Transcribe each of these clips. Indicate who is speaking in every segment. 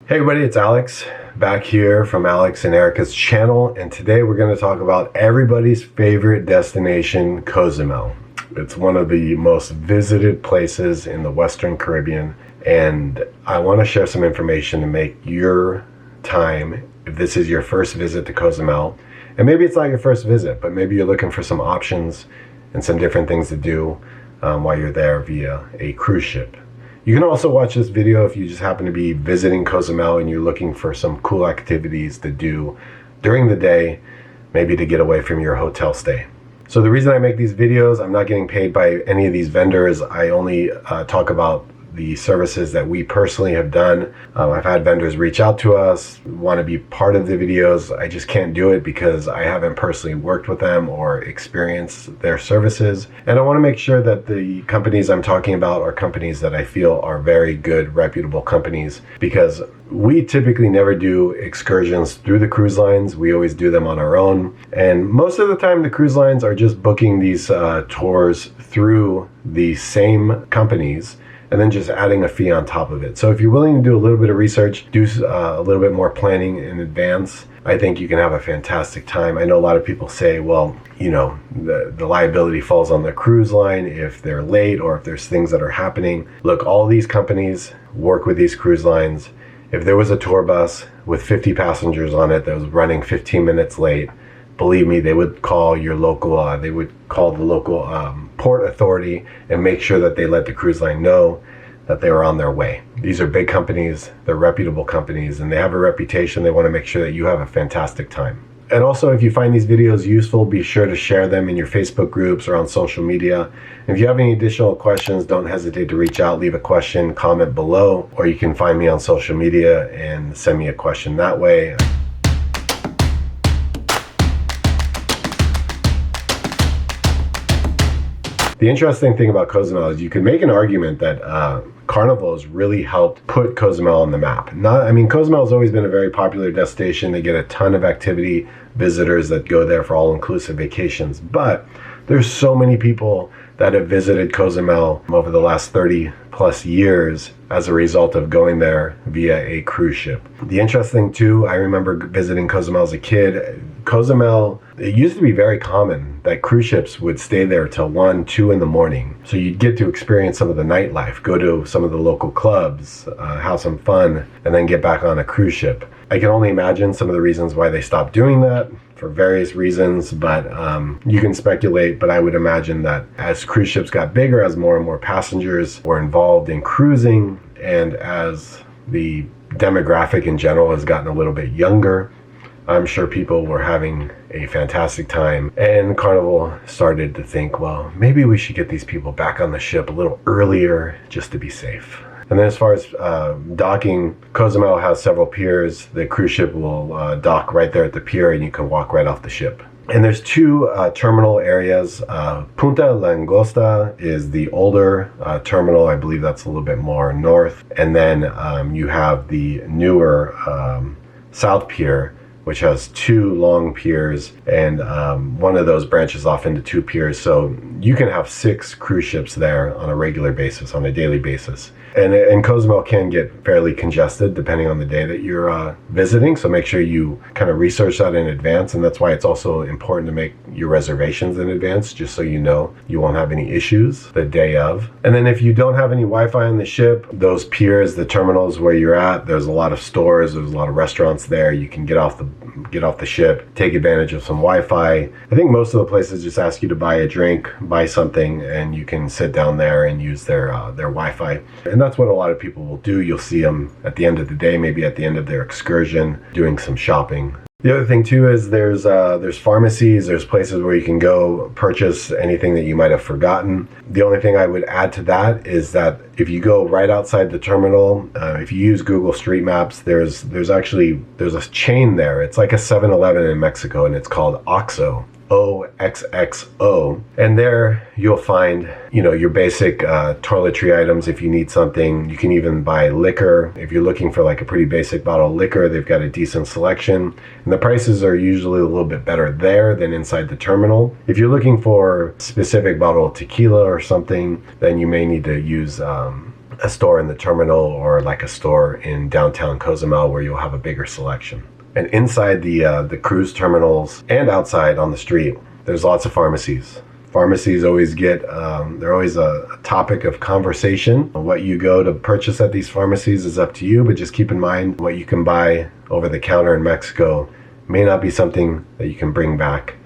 Speaker 1: Hey everybody, it's Alex back here from Alex and Erika's channel, and today we're going to talk about everybody's favorite destination, Cozumel. It's one of the most visited places in the Western Caribbean, and I want to share some information to make your time, if this is your first visit to Cozumel, and maybe it's not your first visit, but maybe you're looking for some options and some different things to do while you're there via a cruise ship. You can also watch this video if you just happen to be visiting Cozumel and you're looking for some cool activities to do during the day, maybe to get away from your hotel stay. So the reason I make these videos, I'm not getting paid by any of these vendors. I only talk about the services that we personally have done. I've had vendors reach out to us, want to be part of the videos. I just can't do it because I haven't personally worked with them or experienced their services. And I want to make sure that the companies I'm talking about are companies that I feel are very good, reputable companies, because we typically never do excursions through the cruise lines. We always do them on our own. And most of the time the cruise lines are just booking these tours through the same companies and then just adding a fee on top of it. So if you're willing to do a little bit of research, do a little bit more planning in advance, I think you can have a fantastic time. I know a lot of people say, well, you know, the liability falls on the cruise line if they're late or if there's things that are happening. Look, all these companies work with these cruise lines. If there was a tour bus with 50 passengers on it that was running 15 minutes late, believe me, they would call your local, they would call the local port authority and make sure that they let the cruise line know that they were on their way. These are big companies, they're reputable companies, and they have a reputation. They want to make sure that you have a fantastic time. And also, if you find these videos useful, be sure to share them in your Facebook groups or on social media. And if you have any additional questions, don't hesitate to reach out, leave a question, comment below, or you can find me on social media and send me a question that way. The interesting thing about Cozumel is you can make an argument that Carnival has really helped put Cozumel on the map. Cozumel has always been a very popular destination. They get a ton of activity visitors that go there for all-inclusive vacations. But there's so many people that have visited Cozumel over the last 30 plus years as a result of going there via a cruise ship. The interesting too, I remember visiting Cozumel as a kid. Cozumel, it used to be very common that cruise ships would stay there till 1, 2 in the morning. So you'd get to experience some of the nightlife, go to some of the local clubs, have some fun, and then get back on a cruise ship. I can only imagine some of the reasons why they stopped doing that, for various reasons, but you can speculate. But I would imagine that as cruise ships got bigger, as more and more passengers were involved in cruising, and as the demographic in general has gotten a little bit younger, I'm sure people were having a fantastic time, and Carnival started to think, well, maybe we should get these people back on the ship a little earlier just to be safe. And then as far as docking, Cozumel has several piers. The cruise ship will dock right there at the pier, and you can walk right off the ship. And there's two terminal areas. Punta Langosta is the older terminal. I believe that's a little bit more north. And then you have the newer South Pier, which has two long piers, and one of those branches off into two piers. So you can have 6 cruise ships there on a regular basis, on a daily basis. And Cozumel can get fairly congested depending on the day that you're visiting, so make sure you kind of research that in advance, and that's why it's also important to make your reservations in advance, just so you know you won't have any issues the day of. And then if you don't have any Wi-Fi on the ship, those piers, the terminals where you're at, there's a lot of stores, there's a lot of restaurants there. You can get off the ship, take advantage of some Wi-Fi. I think most of the places just ask you to buy a drink, buy something, and you can sit down there and use their Wi-Fi. And that's what a lot of people will do. You'll see them at the end of the day, maybe at the end of their excursion, doing some shopping. The other thing too is there's pharmacies, there's places where you can go purchase anything that you might have forgotten. The only thing I would add to that is that if you go right outside the terminal, if you use Google Street Maps, there's a chain there. It's like a 7-Eleven in Mexico, and it's called OXXO. OXXO, and there you'll find, you know, your basic toiletry items. If you need something, you can even buy liquor. If you're looking for like a pretty basic bottle of liquor, they've got a decent selection, and the prices are usually a little bit better there than inside the terminal. If you're looking for a specific bottle of tequila or something, then you may need to use a store in the terminal or like a store in downtown Cozumel where you'll have a bigger selection. And inside the cruise terminals and outside on the street, there's lots of pharmacies. Pharmacies always they're always a topic of conversation. What you go to purchase at these pharmacies is up to you, but just keep in mind what you can buy over the counter in Mexico may not be something that you can bring back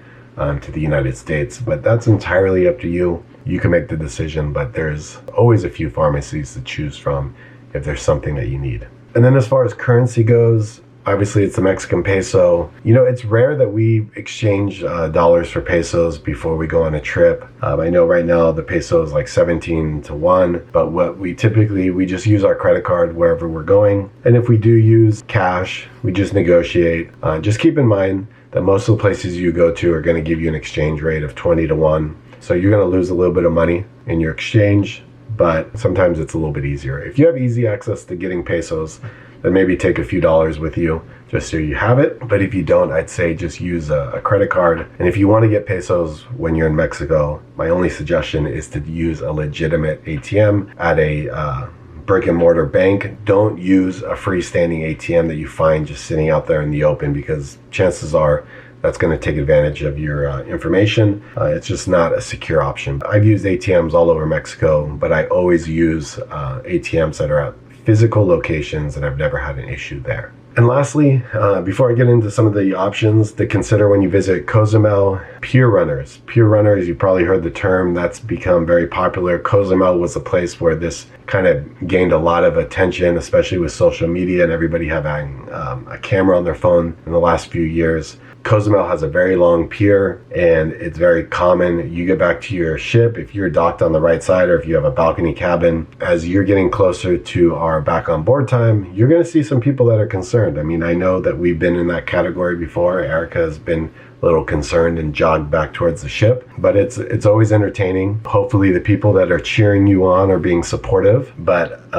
Speaker 1: to the United States, but that's entirely up to you. You can make the decision, but there's always a few pharmacies to choose from if there's something that you need. And then as far as currency goes, obviously it's the Mexican peso. It's rare that we exchange dollars for pesos before we go on a trip. I know right now the peso is like 17 to 1, but we just use our credit card wherever we're going. And if we do use cash, we just negotiate. Just keep in mind that most of the places you go to are going to give you an exchange rate of 20 to 1. So you're going to lose a little bit of money in your exchange, but sometimes it's a little bit easier. If you have easy access to getting pesos, then maybe take a few dollars with you just so you have it. But if you don't, I'd say just use a credit card. And if you want to get pesos when you're in Mexico, my only suggestion is to use a legitimate ATM at a brick and mortar bank. Don't use a freestanding ATM that you find just sitting out there in the open, because chances are that's going to take advantage of your information. It's just not a secure option. I've used ATMs all over Mexico, but I always use ATMs that are at physical locations, and I've never had an issue there. And lastly, before I get into some of the options to consider when you visit Cozumel, pier runners. Pier runners, you probably heard the term, that's become very popular. Cozumel was a place where this kind of gained a lot of attention, especially with social media and everybody having a camera on their phone in the last few years. Cozumel has a very long pier, and it's very common. You get back to your ship, if you're docked on the right side or if you have a balcony cabin, as you're getting closer to our back on board time, you're going to see some people that are concerned. I mean, I know that we've been in that category before. Erika has been a little concerned and jogged back towards the ship, but it's always entertaining. Hopefully the people that are cheering you on are being supportive, but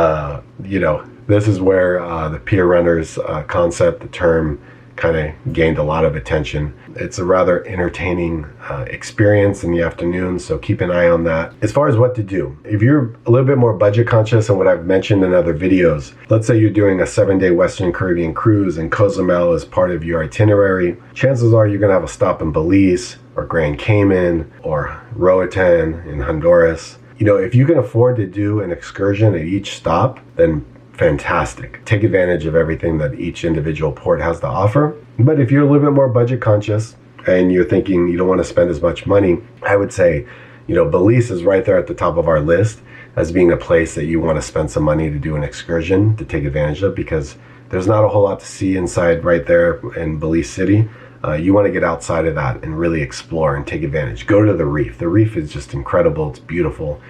Speaker 1: this is where the pier runners concept, the term, kind of gained a lot of attention. It's a rather entertaining experience in the afternoon, so keep an eye on that. As far as what to do, if you're a little bit more budget conscious and what I've mentioned in other videos, let's say you're doing a 7-day Western Caribbean cruise and Cozumel is part of your itinerary, chances are you're going to have a stop in Belize or Grand Cayman or Roatan in Honduras. If you can afford to do an excursion at each stop, then fantastic. Take advantage of everything that each individual port has to offer. But if you're a little bit more budget conscious and you're thinking you don't want to spend as much money, I would say, Belize is right there at the top of our list as being a place that you want to spend some money to do an excursion to take advantage of, because there's not a whole lot to see inside right there in Belize City. You want to get outside of that and really explore and take advantage. Go to the reef. The reef is just incredible. It's beautiful.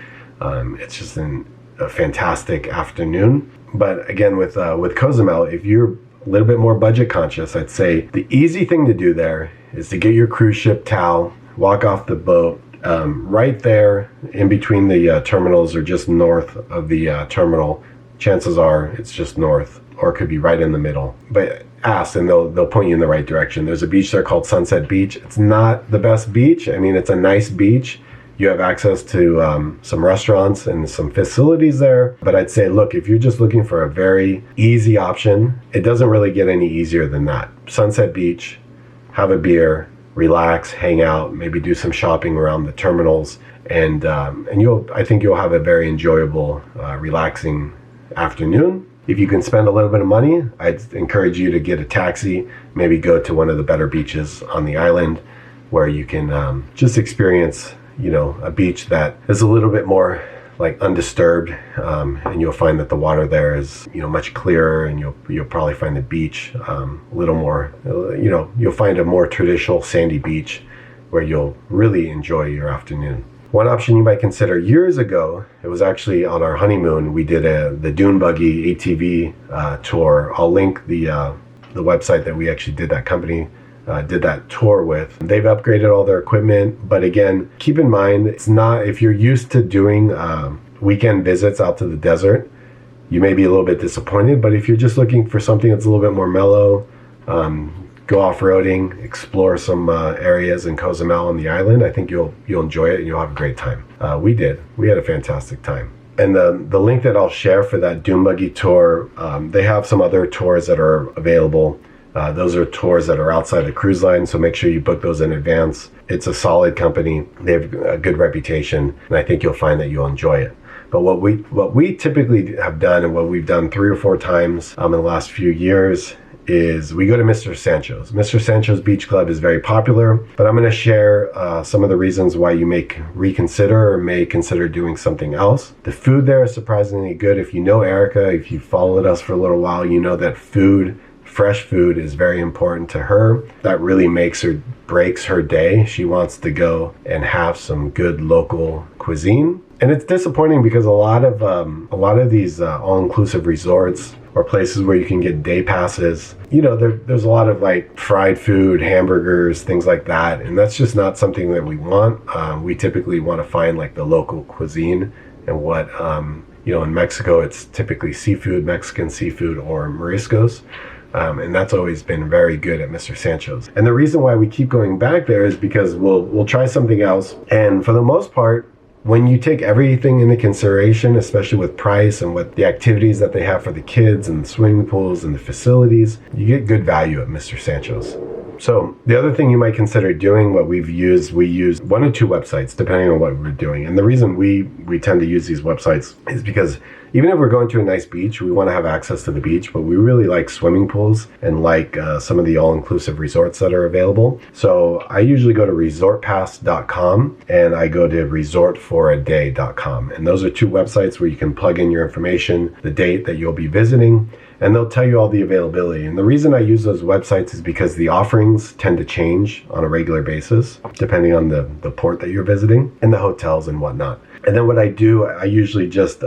Speaker 1: It's just a fantastic afternoon. But again, with Cozumel, if you're a little bit more budget conscious, I'd say the easy thing to do there is to get your cruise ship towel, walk off the boat. Right there in between the terminals, or just north of the terminal, chances are it's just north, or it could be right in the middle. But ask and they'll point you in the right direction. There's a beach there called Sunset Beach. It's not the best beach. I mean, it's a nice beach. You have access to some restaurants and some facilities there. But I'd say, look, if you're just looking for a very easy option, it doesn't really get any easier than that. Sunset Beach, have a beer, relax, hang out, maybe do some shopping around the terminals, and I think you'll have a very enjoyable, relaxing afternoon. If you can spend a little bit of money, I'd encourage you to get a taxi, maybe go to one of the better beaches on the island where you can just experience a beach that is a little bit more like undisturbed, and you'll find that the water there is much clearer, and you'll probably find the beach a little more, you'll find a more traditional sandy beach where you'll really enjoy your afternoon. One option you might consider, years ago, it was actually on our honeymoon, we did the Dune Buggy ATV tour. I'll link the website that we actually did that tour with. They've upgraded all their equipment, but again, keep in mind, it's not, if you're used to doing weekend visits out to the desert, you may be a little bit disappointed. But if you're just looking for something that's a little bit more mellow, go off-roading, explore some areas in Cozumel on the island, I think you'll enjoy it and you'll have a great time. We had a fantastic time. And the link that I'll share for that Dune Buggy tour, they have some other tours that are available. Those are tours that are outside the cruise line, so make sure you book those in advance. It's a solid company. They have a good reputation, and I think you'll find that you'll enjoy it. But what we typically have done, and what we've done 3 or 4 times in the last few years, is we go to Mr. Sancho's. Mr. Sancho's Beach Club is very popular, but I'm going to share some of the reasons why you may reconsider or may consider doing something else. The food there is surprisingly good. If you know Erika, if you followed us for a little while, you know that fresh food is very important to her. That really breaks her day. She wants to go and have some good local cuisine. And it's disappointing because a lot of these all-inclusive resorts or places where you can get day passes, there's a lot of like fried food, hamburgers, things like that. And that's just not something that we want. We typically want to find like the local cuisine, and what, in Mexico, it's typically seafood, Mexican seafood, or mariscos. And that's always been very good at Mr. Sancho's. And the reason why we keep going back there is because we'll try something else. And for the most part, when you take everything into consideration, especially with price and with the activities that they have for the kids and the swimming pools and the facilities, you get good value at Mr. Sancho's. So the other thing you might consider doing, we use 1 or 2 websites depending on what we're doing. And the reason we tend to use these websites is because even if we're going to a nice beach, we want to have access to the beach, but we really like swimming pools and like some of the all-inclusive resorts that are available. So I usually go to resortpass.com and I go to resortforaday.com. And those are 2 websites where you can plug in your information, the date that you'll be visiting, and they'll tell you all the availability. And the reason I use those websites is because the offerings tend to change on a regular basis, depending on the port that you're visiting and the hotels and whatnot. And then what I do, I usually just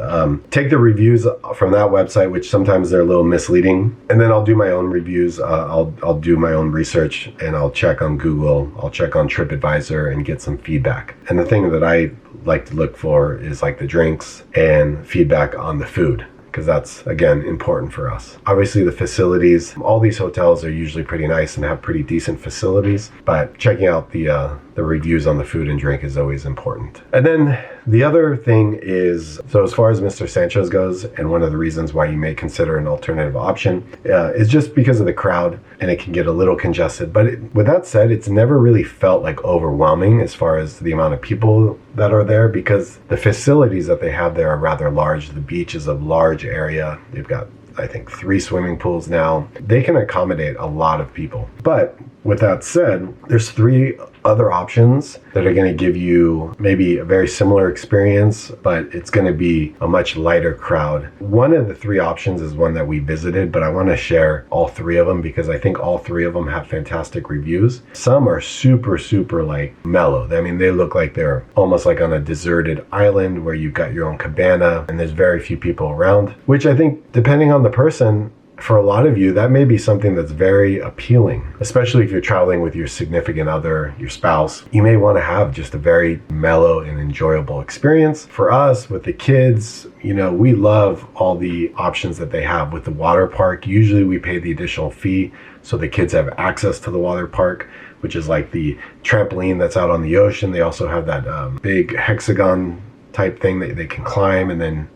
Speaker 1: take the reviews from that website, which sometimes they're a little misleading, and then I'll do my own reviews. I'll do my own research, and I'll check on Google, I'll check on TripAdvisor, and get some feedback. And the thing that I like to look for is like the drinks and feedback on the food, because that's, again, important for us. Obviously, the facilities, all these hotels are usually pretty nice and have pretty decent facilities, but checking out the reviews on the food and drink is always important. And then the other thing is, so as far as Mr. Sancho's goes, and one of the reasons why you may consider an alternative option is just because of the crowd, and it can get a little congested. But with that said, it's never really felt like overwhelming as far as the amount of people that are there, because the facilities that they have there are rather large. The beach is a large area. They've got, I think, 3 swimming pools now. They can accommodate a lot of people. But with that said, there's 3 other options that are going to give you maybe a very similar experience, but it's going to be a much lighter crowd. One of the 3 options is one that we visited, but I want to share all 3 of them because I think all 3 of them have fantastic reviews. Some are super, super like mellow. I mean, they look like they're almost like on a deserted island where you've got your own cabana and there's very few people around, which I think, depending on the person, for a lot of you, that may be something that's very appealing, especially if you're traveling with your significant other, your spouse. You may want to have just a very mellow and enjoyable experience. For us, with the kids, we love all the options that they have with the water park. Usually we pay the additional fee so the kids have access to the water park, which is like the trampoline that's out on the ocean. They also have that big hexagon type thing that they can climb and then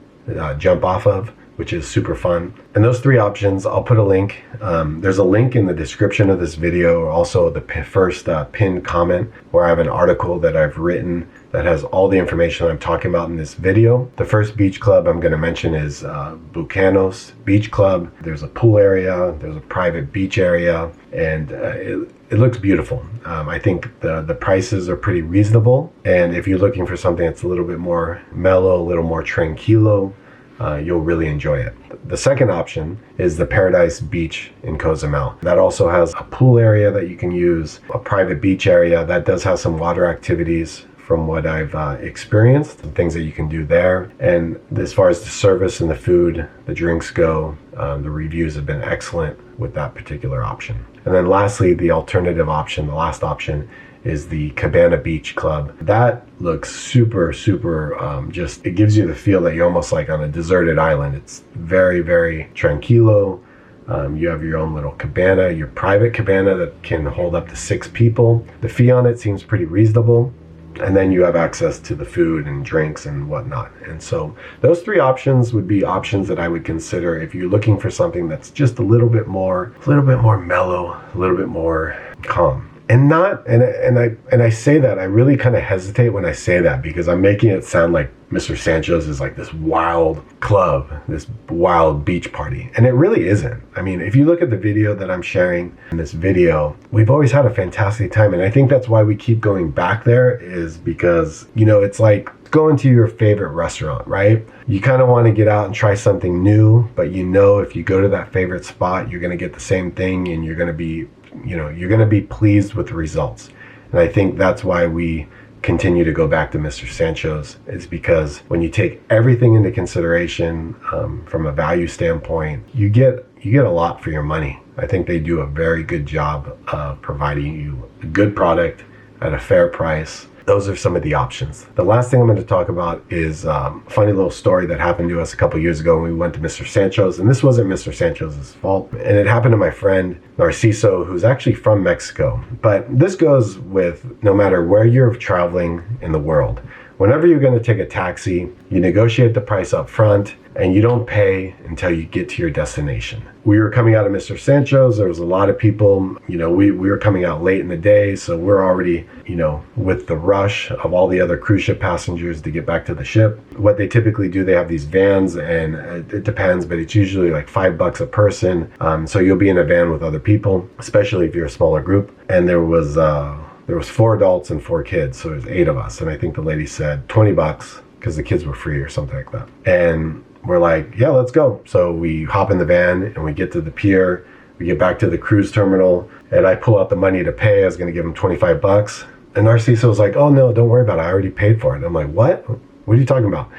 Speaker 1: jump off of, which is super fun. And those 3 options, I'll put a link. There's a link in the description of this video, or also the first pinned comment, where I have an article that I've written that has all the information I'm talking about in this video. The first beach club I'm going to mention is Bucanos Beach Club. There's a pool area, there's a private beach area, and it looks beautiful. I think the prices are pretty reasonable, and if you're looking for something that's a little bit more mellow, a little more tranquilo, you'll really enjoy it. The second option is the Paradise Beach in Cozumel. That also has a pool area that you can use, a private beach area that does have some water activities from what I've experienced, the things that you can do there. And as far as the service and the food, the drinks go, the reviews have been excellent with that particular option. And then lastly, the alternative option, the last option, is the Cabana Beach Club. That looks super, super, it gives you the feel that you're almost like on a deserted island. It's very, very tranquilo. You have your own little cabana, your private cabana that can hold up to 6 people. The fee on it seems pretty reasonable. and then you have access to the food and drinks and whatnot. And so those three options would be options that I would consider if you're looking for something that's just a little bit more mellow, a little bit more calm. And I say that, I really kind of hesitate when I say that, because I'm making it sound like Mr. Sancho's is like this wild club, this wild beach party. And it really isn't. I mean, if you look at the video that I'm sharing in this video, we've always had a fantastic time. And I think that's why we keep going back there, is because, you know, it's like going to your favorite restaurant, right? You kind of want to get out and try something new, but you know, if you go to that favorite spot, you're going to get the same thing, and you're going to be, you know, you're going to be pleased with the results. And I think that's why we continue to go back to Mr. Sancho's, is because when you take everything into consideration, from a value standpoint, you get a lot for your money. I think they do a very good job of providing you a good product at a fair price. Those are some of the options. The last thing I'm going to talk about is a funny little story that happened to us a couple years ago when we went to Mr. Sancho's. And this wasn't Mr. Sancho's fault. And it happened to my friend, Narciso, who's actually from Mexico. But this goes with no matter where you're traveling in the world. Whenever you're going to take a taxi, you negotiate the price up front, and you don't pay until you get to your destination. We were coming out of Mr. Sancho's. There was a lot of people. You know, we were coming out late in the day, so we're already, you know, with the rush of all the other cruise ship passengers to get back to the ship. What they typically do, they have these vans, and it depends, but it's usually like $5 a person. So you'll be in a van with other people, especially if you're a smaller group. And there was 4 adults and 4 kids, so there's 8 of us. And I think the lady said $20 because the kids were free or something like that. And we're like, yeah, let's go. So we hop in the van and we get to the pier. We get back to the cruise terminal, and I pull out the money to pay. I was going to give him $25. And Narciso was like, oh no, don't worry about it. I already paid for it. And I'm like, what? What are you talking about?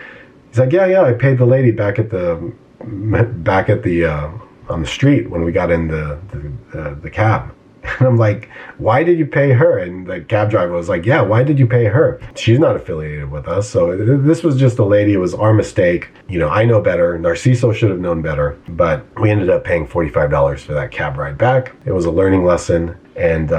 Speaker 1: He's like, yeah, I paid the lady back at the on the street when we got in the cab. And I'm like, why did you pay her? And the cab driver was like, yeah, why did you pay her? She's not affiliated with us. So this was just a lady. It was our mistake. You know, I know better. Narciso should have known better. But we ended up paying $45 for that cab ride back. It was a learning lesson. And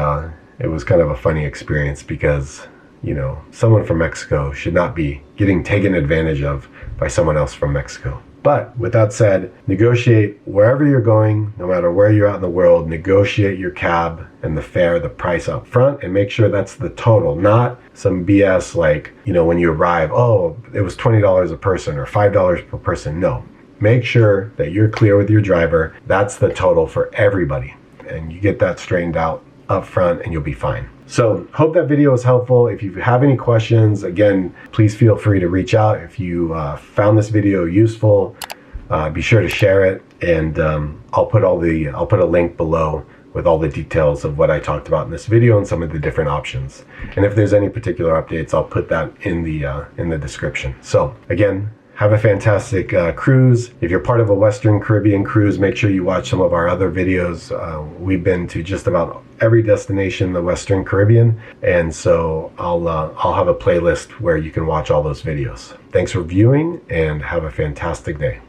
Speaker 1: it was kind of a funny experience because, you know, someone from Mexico should not be getting taken advantage of by someone else from Mexico. But with that said, negotiate wherever you're going, no matter where you're at in the world, negotiate your cab and the fare, the price up front, and make sure that's the total, not some BS like, you know, when you arrive, oh, it was $20 a person or $5 per person. No, make sure that you're clear with your driver. That's the total for everybody. And you get that straightened out up front and you'll be fine. So hope that video was helpful. If you have any questions, again, please feel free to reach out. If you found this video useful, be sure to share it, and I'll put a link below with all the details of what I talked about in this video and some of the different options. And if there's any particular updates, I'll put that in the description. So again, have a fantastic cruise. If you're part of a Western Caribbean cruise, make sure you watch some of our other videos. We've been to just about every destination in the Western Caribbean, and so I'll have a playlist where you can watch all those videos. Thanks for viewing, and have a fantastic day.